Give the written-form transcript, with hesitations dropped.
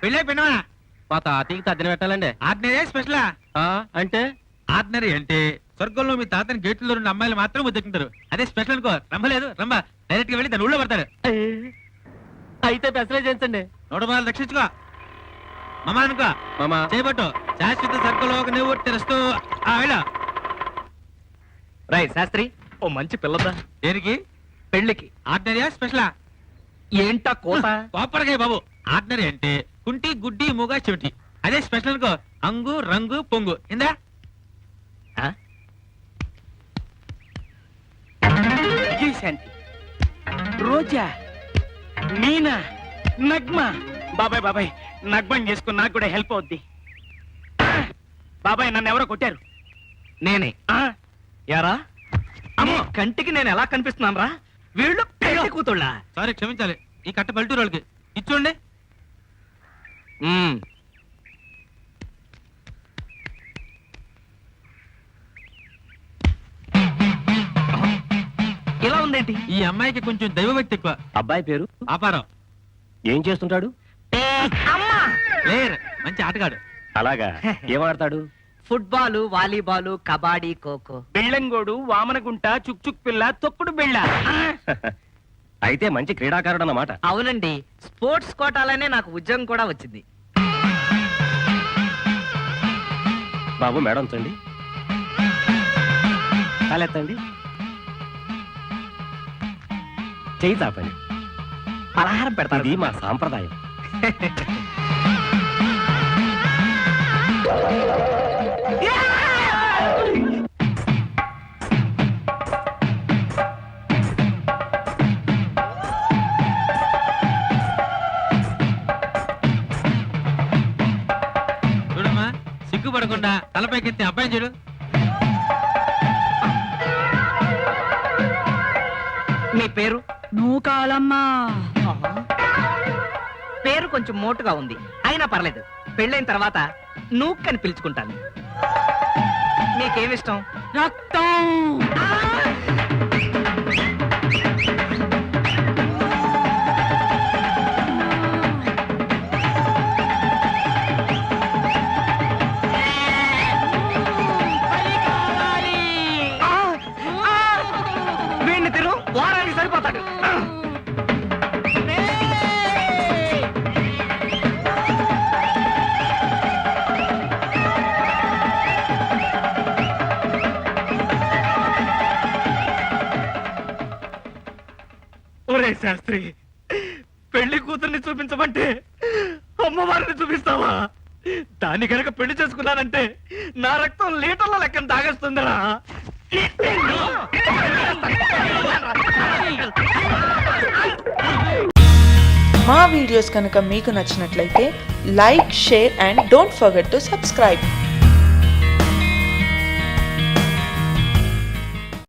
పెళ్ళైపోయినా మా తాతయ్యకి తద్దిన పెట్టాలండి. ఆర్డినరీ స్పెషలా? అంటే ఆర్డినరీ అంటే స్వర్గంలో మీ తాతని గేట్లో రెండు అమ్మాయిలు మాత్రం ముద్దెట్టుకుంటారు. అదే స్పెషల్ అనుకో. రమ్మలేదు రమ్మ డైరెక్ట్ గా వెళ్ళి దాని ఊళ్ళో పడతాడు. అయితే పెసలే చేయించండి. 100 రక్షించుకో మామా అనుకో. మామా చేయబట్టు శాశ్వత స్వర్గంలో నువ్వు తెరుస్తూ వెళ్ళ. రై శాస్త్రి, ఓ మంచి పిల్లదా దేనికి? పెళ్లికి. ఆర్డినరీయా స్పెషలా? ఏంటా కోత? కోపరకాయ బాబు. ఆర్డినరీ అంటే కుంటి గుడ్డి మూగ చెవిటి. అదే స్పెషల్ అనుకో. అంగు రంగు పొంగు. ఇందా శాంతి, రోజా, మీనా, నగ్మ. బాబాయ్ బాబాయ్, నగ్మం చేసుకుని నాకు కూడా హెల్ప్ అవుద్ది. బాబాయ్, నన్ను ఎవరో కొట్టారు. నేనే. యారా కంటికి నేను ఎలా కనిపిస్తున్నాను రా? వీళ్ళు పెళ్లి కూతుళ్ళ. సారీ క్షమించాలి. ఈ కట్ట పల్లెటూరు వాళ్ళకి ఇచ్చోండి. ఇలా ఉందేంటి? ఈ అమ్మాయికి కొంచెం దైవభక్తి ఎక్కువ. అబ్బాయి పేరు ఆపారం. ఏం చేస్తుంటాడు? ప్లేయర్, మంచి ఆటగాడు. అలాగా? ఏమాడతాడు? Football, volleyball, kabaddi, kho-kho. బెళ్ళంగోడు, వామనగుంట, చుక్చుక్ పిల్ల, తొక్కుడు బిళ్ళ. అయితే మంచి క్రీడాకారుడు అన్నమాట. అవునండి, స్పోర్ట్స్ కోటాలనే నాకు ఉద్యోగం కూడా వచ్చింది. బాబు మేడం చండి, కాలెత్తండి, చేయి తాపండి. పలహారం పెడతారు. ఇది మా సాంప్రదాయం. చూడమ్మా, సిగ్గుపడకుండా తలపైకెత్తి అబ్బాయి చూడు. మీ పేరు? నూకాలమ్మా. పేరు కొంచెం మోటుగా ఉంది, అయినా పర్లేదు. పెళ్ళైన తర్వాత నూక్ అని పిలుచుకుంటాను. మీకేమిష్టం? రక్తం. వీడిని తిరు, వారానికి సరిపోతాడు. ఒరే శాస్త్రి, పెళ్లి కూతుర్ని చూపించమంటే అమ్మవారిని చూపిస్తావా? దాన్ని కనుక పెళ్లి చేసుకున్నానంటే నా రక్తం లీటర్ల లెక్కన తాగేస్తుందిరా. మా వీడియోస్ కనుక మీకు నచ్చినట్లయితే like, share and don't forget to subscribe.